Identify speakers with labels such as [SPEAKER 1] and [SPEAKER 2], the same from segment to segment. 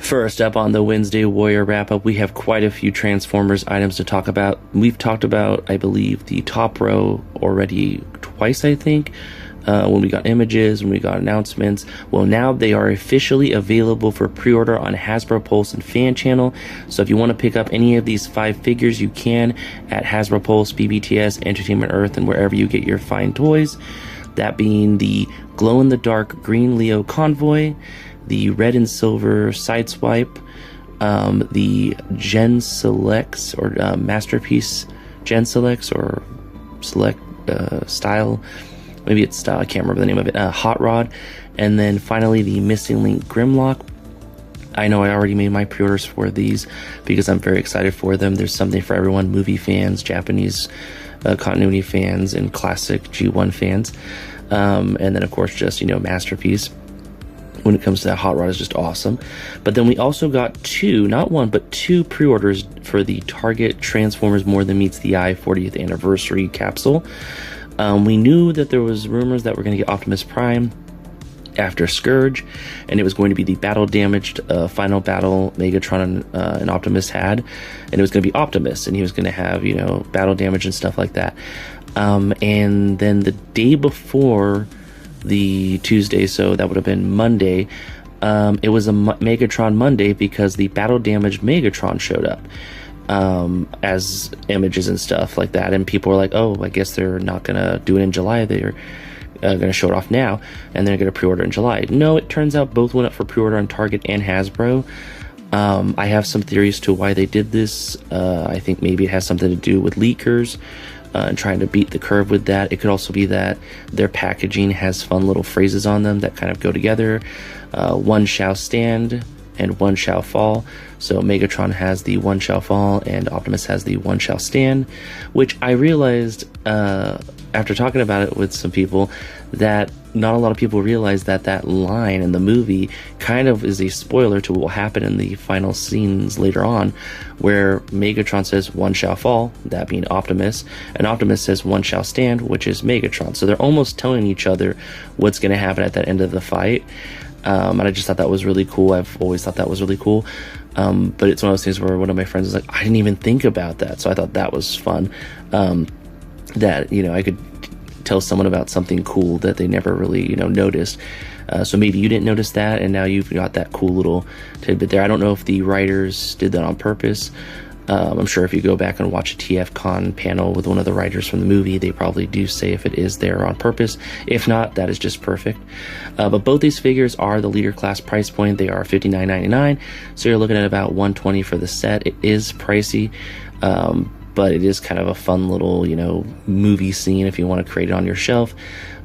[SPEAKER 1] First up on the Wednesday Warrior wrap-up, we have quite a few Transformers items to talk about. We've talked about, I believe, the top row already twice, I think, when we got images, when we got announcements. Well, now they are officially available for pre-order on Hasbro Pulse and Fan Channel. So if you want to pick up any of these 5 figures, you can at Hasbro Pulse, BBTS, Entertainment Earth, and wherever you get your fine toys. That being the glow-in-the-dark green Lioconvoy, the red and silver Sideswipe, the Gen Selects or Masterpiece Gen Selects or Select Style, maybe it's Style, I can't remember the name of it, Hot Rod, and then finally the Missing Link Grimlock. I know I already made my pre-orders for these because I'm very excited for them. There's something for everyone, movie fans, Japanese continuity fans, and classic G1 fans, and then of course just, you know, Masterpiece. When it comes to that, Hot Rod is just awesome. But then we also got 2, not 1, but 2 pre-orders for the Target Transformers More Than Meets the Eye 40th anniversary capsule. We knew that there was rumors that we're going to get Optimus Prime after Scourge, and it was going to be the battle-damaged final battle Megatron and Optimus had, and it was going to be Optimus, and he was going to have, you know, battle damage and stuff like that. And then the day before the Tuesday, so that would have been Monday, it was a Megatron Monday because the battle damaged Megatron showed up as images and stuff like that, and people were like, oh, I guess they're not gonna do it in July, they're gonna show it off now and they're gonna pre-order in July. No, it turns out both went up for pre-order on Target and Hasbro. I have some theories to why they did this. I think maybe it has something to do with leakers and trying to beat the curve with that. It could also be that their packaging has fun little phrases on them that kind of go together. One shall stand and one shall fall. So Megatron has the one shall fall and Optimus has the one shall stand, which I realized after talking about it with some people that not a lot of people realize that that line in the movie kind of is a spoiler to what will happen in the final scenes later on, where Megatron says one shall fall, that being Optimus, and Optimus says one shall stand, which is Megatron. So they're almost telling each other what's going to happen at that end of the fight. And I just thought that was really cool. I've always thought that was really cool. But it's one of those things where one of my friends was like, I didn't even think about that. So I thought that was fun. That, you know, I could tell someone about something cool that they never really, you know, noticed. So maybe you didn't notice that, and now you've got that cool little tidbit there. I don't know if the writers did that on purpose. I'm sure if you go back and watch a TFCon panel with one of the writers from the movie, they probably do say if it is there on purpose. If not, that is just perfect. But both these figures are the leader class price point. They are $59.99, so you're looking at about $120 for the set. It is pricey, but it is kind of a fun little, you know, movie scene if you want to create it on your shelf.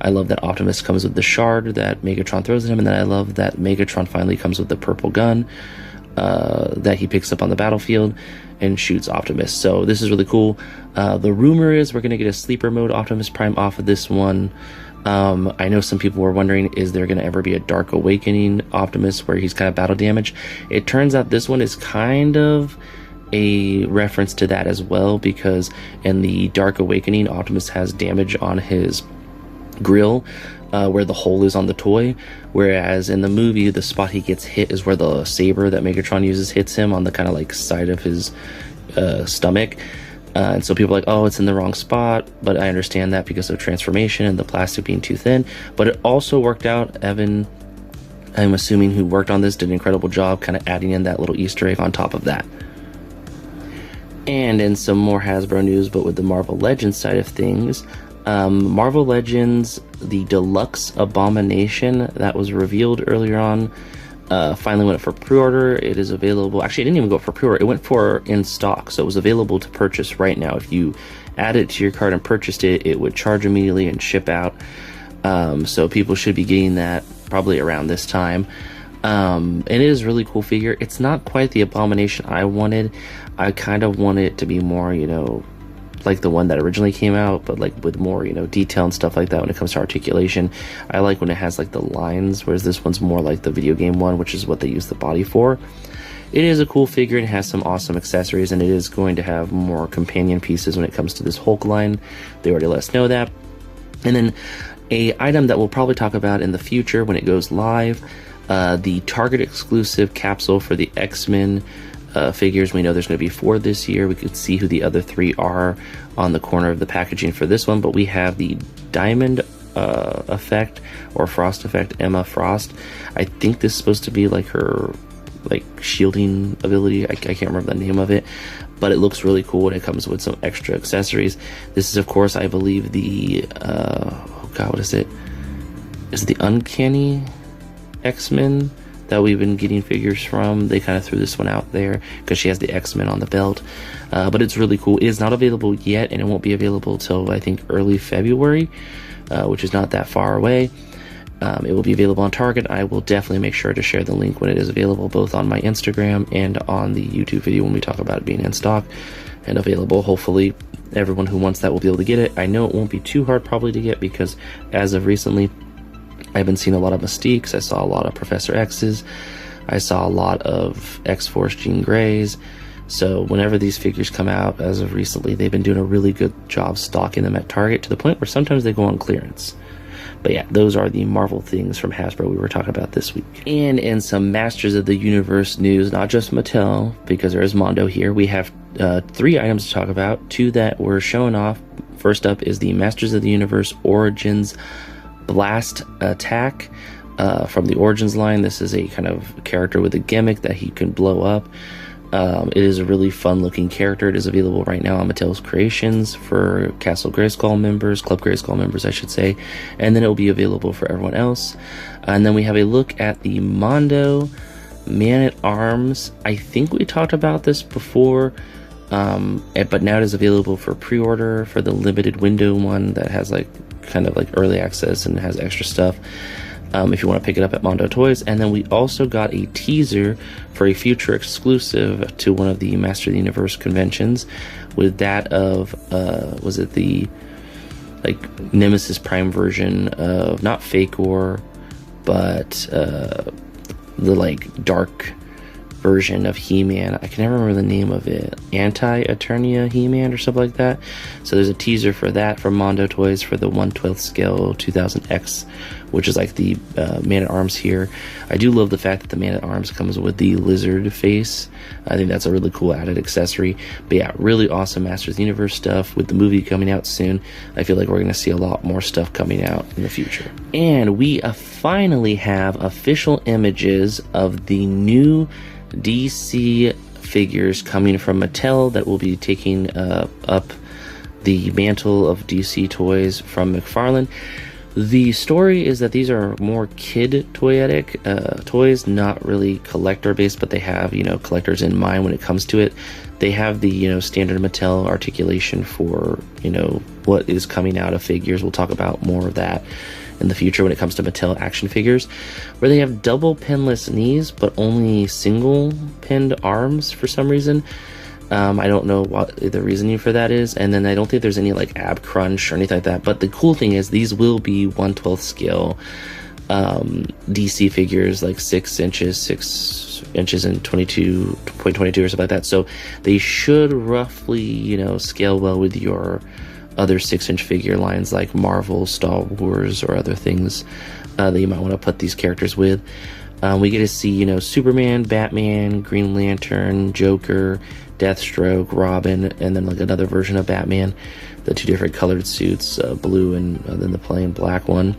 [SPEAKER 1] I love that Optimus comes with the shard that Megatron throws at him, and then I love that Megatron finally comes with the purple gun that he picks up on the battlefield and shoots Optimus. So this is really cool. The rumor is we're going to get a sleeper mode Optimus Prime off of this one. I know some people were wondering, is there going to ever be a Dark Awakening Optimus where he's kind of battle damaged? It turns out this one is kind of a reference to that as well, because in the Dark Awakening, Optimus has damage on his grill where the hole is on the toy, whereas in the movie the spot he gets hit is where the saber that Megatron uses hits him on the kind of like side of his stomach. And so people are like, oh, it's in the wrong spot, but I understand that because of transformation and the plastic being too thin. But it also worked out. Evan, I'm assuming, who worked on this, did an incredible job kind of adding in that little Easter egg on top of that. And in some more Hasbro news, but with the Marvel Legends side of things, Marvel Legends, the Deluxe Abomination that was revealed earlier on, finally went up for pre-order. It is available. Actually, it didn't even go up for pre-order. It went for in stock, so it was available to purchase right now. If you add it to your cart and purchased it, it would charge immediately and ship out. So people should be getting that probably around this time. It is a really cool figure. It's not quite the Abomination I wanted. I kind of want it to be more, you know, like the one that originally came out, but like with more, you know, detail and stuff like that when it comes to articulation. I like when it has like the lines, whereas this one's more like the video game one, which is what they use the body for. It is a cool figure. It has some awesome accessories, and it is going to have more companion pieces when it comes to this Hulk line. They already let us know that. And then a item that we'll probably talk about in the future when it goes live, The Target exclusive capsule for the X-Men figures. We know there's going to be 4 this year. We could see who the other 3 are on the corner of the packaging for this one, but we have the Diamond effect or Frost effect, Emma Frost. I think this is supposed to be like her shielding ability. I can't remember the name of it, but it looks really cool and it comes with some extra accessories. This is, of course, I believe the oh god, what is it? Is it the Uncanny X-Men that we've been getting figures from? They kind of threw this one out there because she has the X-Men on the belt, but it's really cool. It is not available yet, and it won't be available till I think early February, which is not that far away. It will be available on Target. I will definitely make sure to share the link when it is available, both on my Instagram and on the YouTube video when we talk about it being in stock and available. Hopefully everyone who wants that will be able to get it. I know it won't be too hard probably to get, because as of recently I've been seeing a lot of Mystiques. I saw a lot of Professor X's. I saw a lot of X-Force Jean Greys. So whenever these figures come out, as of recently, they've been doing a really good job stocking them at Target, to the point where sometimes they go on clearance. But yeah, those are the Marvel things from Hasbro we were talking about this week. And in some Masters of the Universe news, not just Mattel, because there is Mondo here, we have 3 items to talk about. 2 that were shown off. First up is the Masters of the Universe Origins Blast Attack from the Origins line. This is a kind of character with a gimmick that he can blow up. It is a really fun looking character. It is available right now on Mattel's Creations for Castle Grayskull members, Club Grayskull members I should say, and then it will be available for everyone else. And then we have a look at the Mondo Man-at-Arms. I think we talked about this before, but now it is available for pre-order for the limited window one that has kind of early access and has extra stuff. If you want to pick it up at Mondo Toys. And then we also got a teaser for a future exclusive to one of the Master of the Universe conventions, with that of was it the Nemesis Prime version of not Fakor, but the dark version of He-Man. I can never remember the name of it. Anti-Eternia He-Man or something like that. So there's a teaser for that from Mondo Toys for the 1/12 scale 2000X, which is like the Man-at-Arms here. I do love the fact that the Man-at-Arms comes with the lizard face. I think that's a really cool added accessory. But yeah, really awesome Masters of the Universe stuff. With the movie coming out soon, I feel like we're going to see a lot more stuff coming out in the future. And we finally have official images of the new DC figures coming from Mattel that will be taking up the mantle of DC toys from McFarlane. The story is that these are more kid toyetic toys, not really collector based, but they have, collectors in mind when it comes to it. They have the, standard Mattel articulation for, what is coming out of figures. We'll talk about more of that in the future when it comes to Mattel action figures, where they have double pinless knees, but only single pinned arms for some reason. I don't know what the reasoning for that is, and then I don't think there's any ab crunch or anything like that. But the cool thing is these will be 1/12 scale DC figures, 6 inches and 22.22 or something like that. So they should roughly, scale well with your other 6-inch figure lines like Marvel, Star Wars, or other things that you might want to put these characters with. We get to see, Superman, Batman, Green Lantern, Joker, Deathstroke, Robin, and then another version of Batman, the 2 different colored suits, blue and then the plain black one.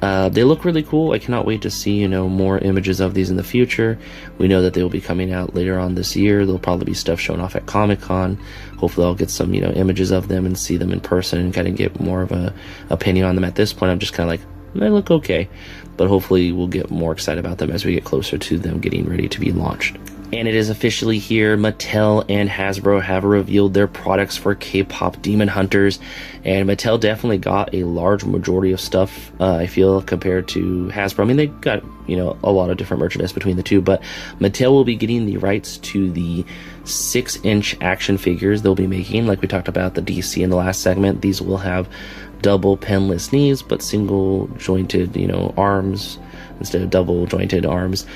[SPEAKER 1] They look really cool. I cannot wait to see, more images of these in the future. We know that they will be coming out later on this year. There'll probably be stuff shown off at Comic-Con. Hopefully I'll get some, images of them and see them in person and kind of get more of a opinion on them. At this point, I'm just kind of they look okay. But hopefully we'll get more excited about them as we get closer to them getting ready to be launched. And it is officially here. Mattel and Hasbro have revealed their products for K-pop Demon Hunters, and Mattel definitely got a large majority of stuff, I feel, compared to Hasbro. I mean, they got, a lot of different merchandise between the two, but Mattel will be getting the rights to the 6-inch action figures they'll be making. Like we talked about the DC in the last segment, these will have double pinless knees, but single jointed, arms instead of double jointed arms.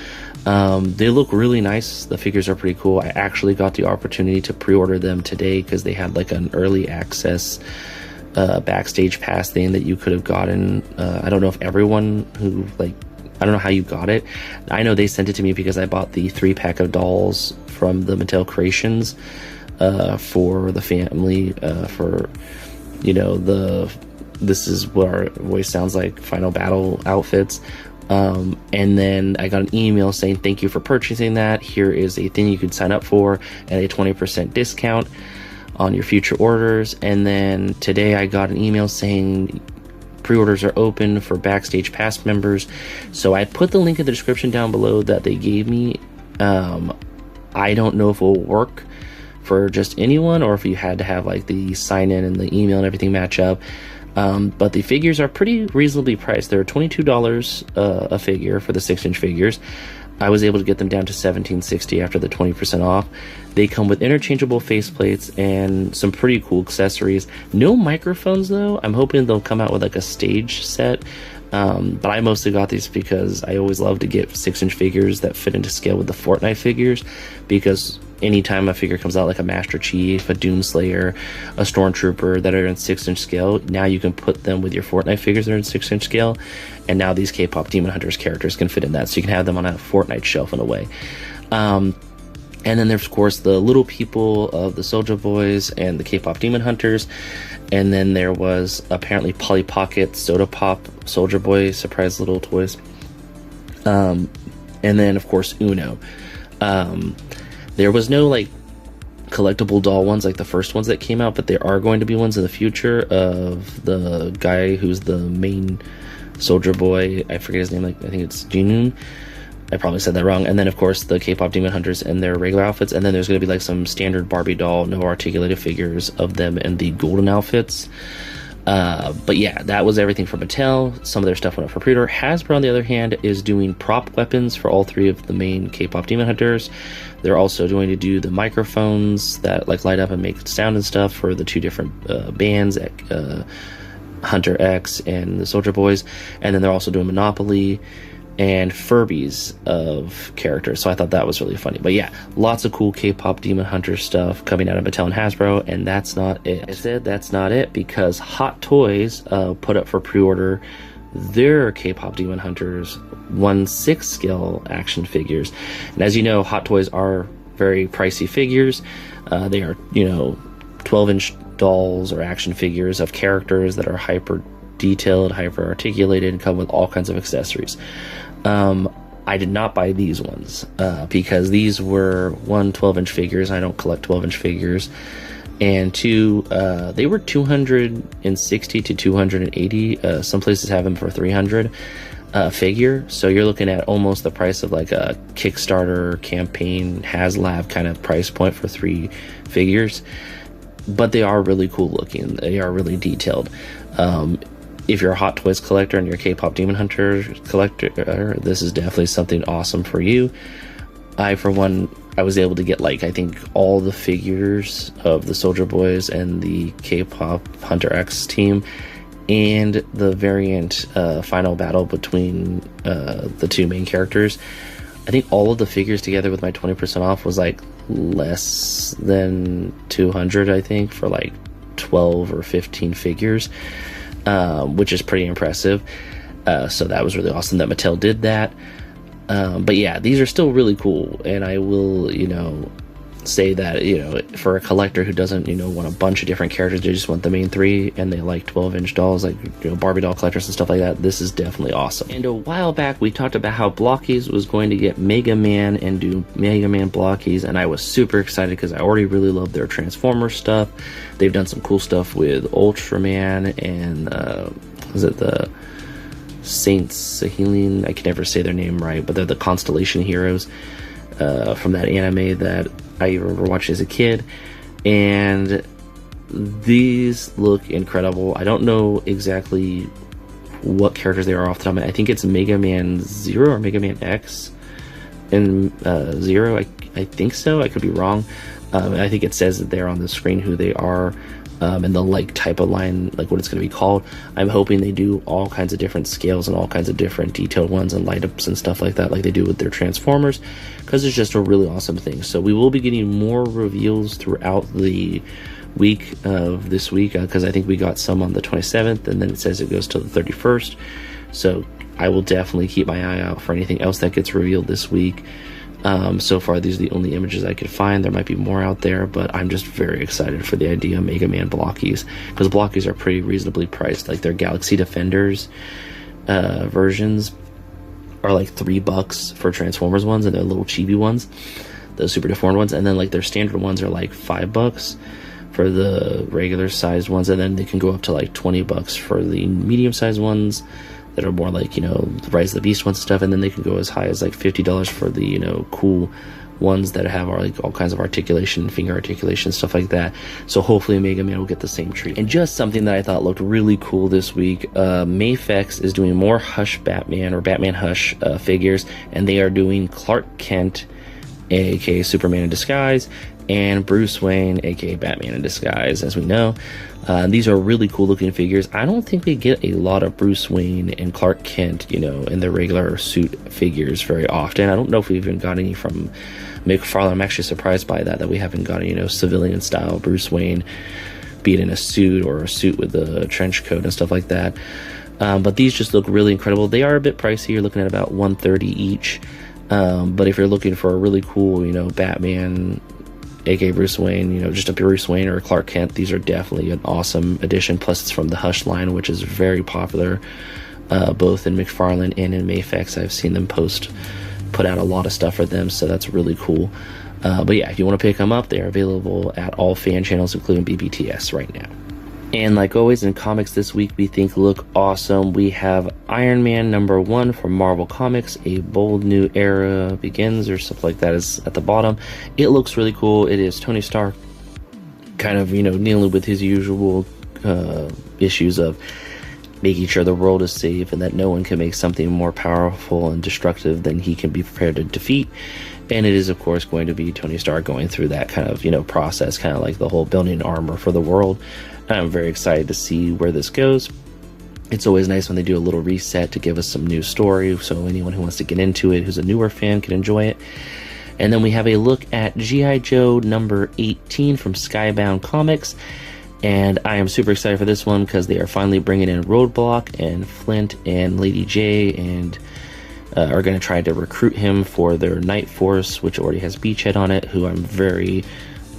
[SPEAKER 1] They look really nice. The figures are pretty cool. I actually got the opportunity to pre-order them today because they had an early access backstage pass thing that you could have gotten. I don't know if everyone who I don't know how you got it. I know they sent it to me because I bought the 3-pack of dolls from the Mattel Creations for the family, for, you know, this is what our voice sounds like final battle outfits. And then I got an email saying thank you for purchasing that. Here is a thing you can sign up for at a 20% discount on your future orders. And then today I got an email saying pre-orders are open for Backstage Pass members. So I put the link in the description down below that they gave me. I don't know if it will work for just anyone or if you had to have like the sign in and the email and everything match up. But the figures are pretty reasonably priced. They're $22 a figure for the 6-inch figures. I was able to get them down to $17.60 after the 20% off. They come with interchangeable faceplates and some pretty cool accessories. No microphones though. I'm hoping they'll come out with like a stage set. But I mostly got these because I always love to get 6-inch figures that fit into scale with the Fortnite figures, because anytime a figure comes out like a Master Chief, a Doomslayer, a Stormtrooper that are in 6-inch scale, now you can put them with your Fortnite figures that are in 6-inch scale, and now these K-pop Demon Hunters characters can fit in that, so you can have them on a Fortnite shelf in a way. And then there's of course the little people of the Soulja Boys and the K-pop Demon Hunters, and then there was apparently Polly Pocket, Soda Pop, Soulja Boy surprise little toys, and then of course Uno. There was no like collectible doll ones like the first ones that came out, but there are going to be ones in the future of the guy who's the main Soulja Boy. I forget his name. Like I think it's Jinun. I probably said that wrong. And then of course the K-pop Demon Hunters in their regular outfits, and then there's going to be like some standard Barbie doll, no articulated figures of them in the golden outfits. But yeah, that was everything from Mattel. Some of their stuff went up for pre-order. Hasbro, on the other hand, is doing prop weapons for all 3 of the main K-pop Demon Hunters. They're also going to do the microphones that like light up and make sound and stuff for the 2 different bands, Hunter X and the Soulja Boys. And then they're also doing Monopoly and Furbies of characters, so I thought that was really funny. But yeah, lots of cool K-pop Demon Hunter stuff coming out of Mattel and Hasbro, and that's not it. I said that's not it because Hot Toys put up for pre-order their K-pop Demon Hunters 1/6 scale action figures. And as you know, Hot Toys are very pricey figures. They are, you know, 12-inch dolls or action figures of characters that are hyper detailed, hyper articulated, and come with all kinds of accessories. I did not buy these ones because these were 1 12-inch figures. I don't collect 12-inch figures, and 2 they were $260 to $280. Some places have them for $300 figure, so you're looking at almost the price of like a Kickstarter campaign HasLab kind of price point for 3 figures. But they are really cool looking. They are really detailed. If you're a Hot Toys collector and you're a K-pop Demon Hunter collector, this is definitely something awesome for you. For one, I was able to get like I think all the figures of the Soulja Boys and the K-pop Hunter X team, and the variant final battle between the 2 main characters. I think all of the figures together with my 20% off was like less than 200, I think, for like 12 or 15 figures. Which is pretty impressive. So that was really awesome that Mattel did that. But yeah, these are still really cool, and I will, you know, say that, you know, for a collector who doesn't, you know, want a bunch of different characters, they just want the main 3 and they like 12-inch dolls, like, you know, Barbie doll collectors and stuff like that, this is definitely awesome. And a while back we talked about how Blokees was going to get Mega Man and do Mega Man Blokees, and I was super excited because I already really love their Transformers stuff. They've done some cool stuff with Ultraman and was it the Saint Sahelian? I can never say their name right, but they're the Constellation Heroes from that anime that I remember watching as a kid, and these look incredible. I don't know exactly what characters they are off the top of my head. I think it's Mega Man 0 or Mega Man X and 0. I think so. I could be wrong. I think it says that they're on the screen who they are, and the like type of line, like what it's going to be called. I'm hoping they do all kinds of different scales and all kinds of different detailed ones and light ups and stuff like that, like they do with their Transformers, because it's just a really awesome thing. So we will be getting more reveals throughout the week of this week, because I think we got some on the 27th, and then it says it goes till the 31st. So I will definitely keep my eye out for anything else that gets revealed this week. So far, these are the only images I could find. There might be more out there, but I'm just very excited for the idea of Mega Man Blokees, because Blokees are pretty reasonably priced. Like, their Galaxy Defenders versions are like $3 for Transformers ones, and they're little chibi ones, the super deformed ones, and then like their standard ones are like $5 for the regular sized ones, and then they can go up to like $20 for the medium sized ones that are more like, you know, the Rise of the Beast ones and stuff, and then they can go as high as like $50 for the, you know, cool ones that have like all kinds of articulation, finger articulation, stuff like that. So hopefully Mega Man will get the same treat. And just something that I thought looked really cool this week, MAFEX is doing more Hush Batman, or Batman Hush figures, and they are doing Clark Kent, aka Superman in disguise, and Bruce Wayne, aka Batman in disguise, as we know. These are really cool looking figures. I don't think we get a lot of Bruce Wayne and Clark Kent, you know, in the regular suit figures very often. I don't know if we've even got any from McFarlane. I'm actually surprised by that we haven't got any, you know, civilian style Bruce Wayne, be it in a suit or a suit with a trench coat and stuff like that. But these just look really incredible. They are a bit pricey. You're looking at about $130 each. But if you're looking for a really cool, you know, Batman, aka Bruce Wayne, you know, just a Bruce Wayne or a Clark Kent, these are definitely an awesome addition. Plus, it's from the Hush line, which is very popular, both in McFarlane and in MAFEX. I've seen them put out a lot of stuff for them, so that's really cool. But yeah, if you want to pick them up, they're available at all fan channels, including BBTS right now. And like always in comics this week, we think look awesome. We have Iron Man #1 from Marvel Comics, A Bold New Era Begins, or something like that is at the bottom. It looks really cool. It is Tony Stark kind of, you know, dealing with his usual issues of making sure the world is safe and that no one can make something more powerful and destructive than he can be prepared to defeat. And it is, of course, going to be Tony Stark going through that kind of, you know, process, kind of like the whole building armor for the world. I'm very excited to see where this goes. It's always nice when they do a little reset to give us some new story, so anyone who wants to get into it, who's a newer fan, can enjoy it. And then we have a look at G.I. Joe #18 from Skybound Comics. And I am super excited for this one because they are finally bringing in Roadblock and Flint and Lady J, and are going to try to recruit him for their Night Force, which already has Beachhead on it, who I'm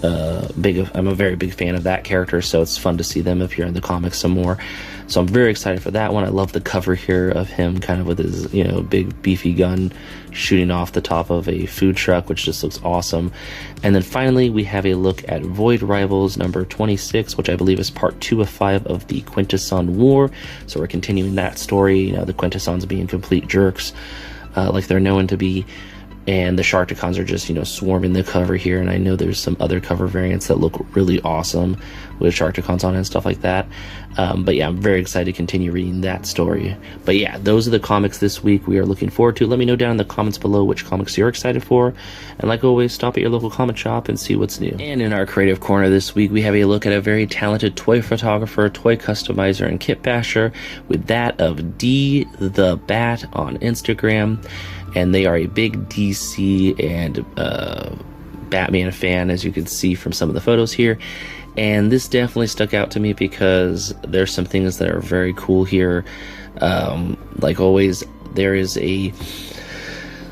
[SPEAKER 1] I'm a very big fan of that character, so it's fun to see them appear in the comics some more. So I'm very excited for that one. I love the cover here of him kind of with his, you know, big beefy gun shooting off the top of a food truck, which just looks awesome. And then finally we have a look at Void Rivals #26, which I believe is part 2 of 5 of the Quintesson War. So we're continuing that story, you know, the Quintessons being complete jerks, like they're known to be. And the Sharkticons are just, you know, swarming the cover here. And I know there's some other cover variants that look really awesome with Sharkticons on it and stuff like that. But yeah, I'm very excited to continue reading that story. But yeah, those are the comics this week we are looking forward to. Let me know down in the comments below which comics you're excited for. And like always, stop at your local comic shop and see what's new. And in our creative corner this week, we have a look at a very talented toy photographer, toy customizer, and kit basher with that of D the Bat on Instagram. And they are a big DC and Batman fan, as you can see from some of the photos here. And this definitely stuck out to me because there's some things that are very cool here. Like always, there is a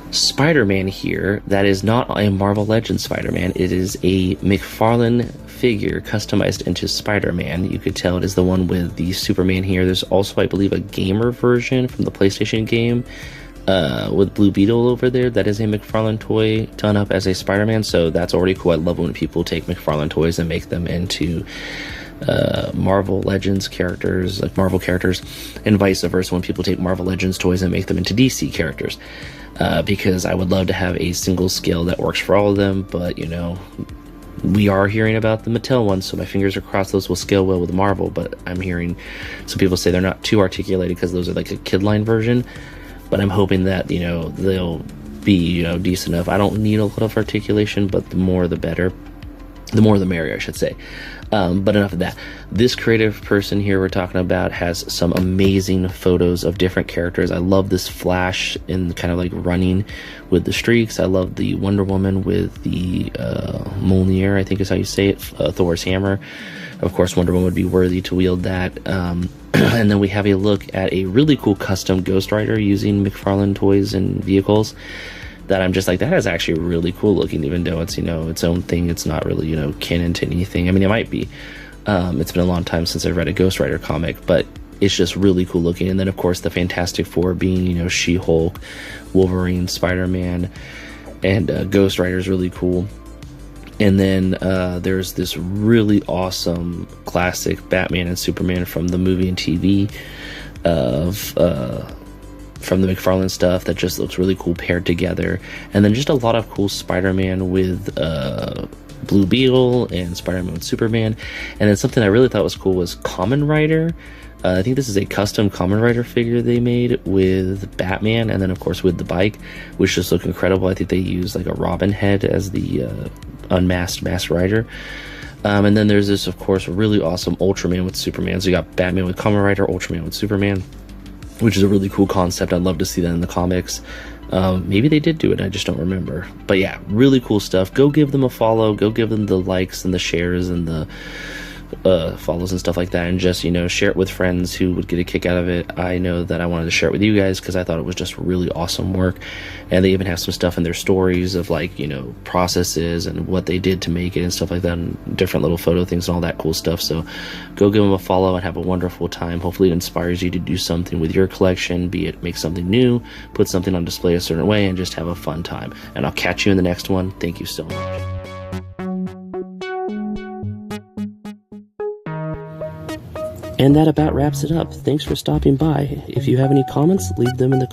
[SPEAKER 1] Spider-Man here that is not a Marvel Legends Spider-Man. It is a McFarlane figure customized into Spider-Man. You could tell it is the one with the Superman here. There's also, I believe, a gamer version from the PlayStation game with Blue Beetle over there. That is a McFarlane toy done up as a Spider-Man, so that's already cool. I love when people take McFarlane toys and make them into Marvel Legends characters, like Marvel characters, and vice versa when people take Marvel Legends toys and make them into DC characters. Because I would love to have a single scale that works for all of them, but you know, we are hearing about the Mattel ones, so my fingers are crossed those will scale well with Marvel. But I'm hearing some people say they're not too articulated because those are like a kid line version. But I'm hoping that, you know, they'll be, you know, decent enough. I don't need a lot of articulation, but the more the better. The more the merrier, I should say. But enough of that. This creative person here we're talking about has some amazing photos of different characters. I love this Flash in kind of like running with the streaks. I love the Wonder Woman with the Mjolnir, I think is how you say it, Thor's hammer. Of course, Wonder Woman would be worthy to wield that. And then we have a look at a really cool custom Ghost Rider using McFarlane toys and vehicles that I'm just like, that is actually really cool looking, even though it's, you know, its own thing. It's not really, you know, canon to anything. I mean, it might be. It's been a long time since I've read a Ghost Rider comic, but it's just really cool looking. And then, of course, the Fantastic Four being, you know, She-Hulk, Wolverine, Spider-Man, and Ghost Rider is really cool. And then there's this really awesome classic Batman and Superman from the movie and TV from the McFarlane stuff that just looks really cool paired together. And then just a lot of cool Spider-Man with Blue Beetle and Spider-Man with Superman. And then something I really thought was cool was Kamen Rider. I think this is a custom Kamen Rider figure they made with Batman, and then of course with the bike, which just look incredible. I think they used like a Robin head as the unmasked Masked Rider. And then there's this, of course, really awesome Ultraman with Superman. So you got Batman with Kamen Rider, Ultraman with Superman, which is a really cool concept. I'd love to see that in the comics. Maybe they did do it, I just don't remember. But yeah, really cool stuff. Go give them a follow. Go give them the likes and the shares and the follows and stuff like that, and just, you know, share it with friends who would get a kick out of it. I know that I wanted to share it with you guys because I thought it was just really awesome work. And they even have some stuff in their stories of, like, you know, processes and what they did to make it and stuff like that, and different little photo things and all that cool stuff. So go give them a follow and have a wonderful time. Hopefully it inspires you to do something with your collection, be it make something new, put something on display a certain way, and just have a fun time. And I'll catch you in the next one. Thank you so much. And that about wraps it up. Thanks for stopping by. If you have any comments, leave them in the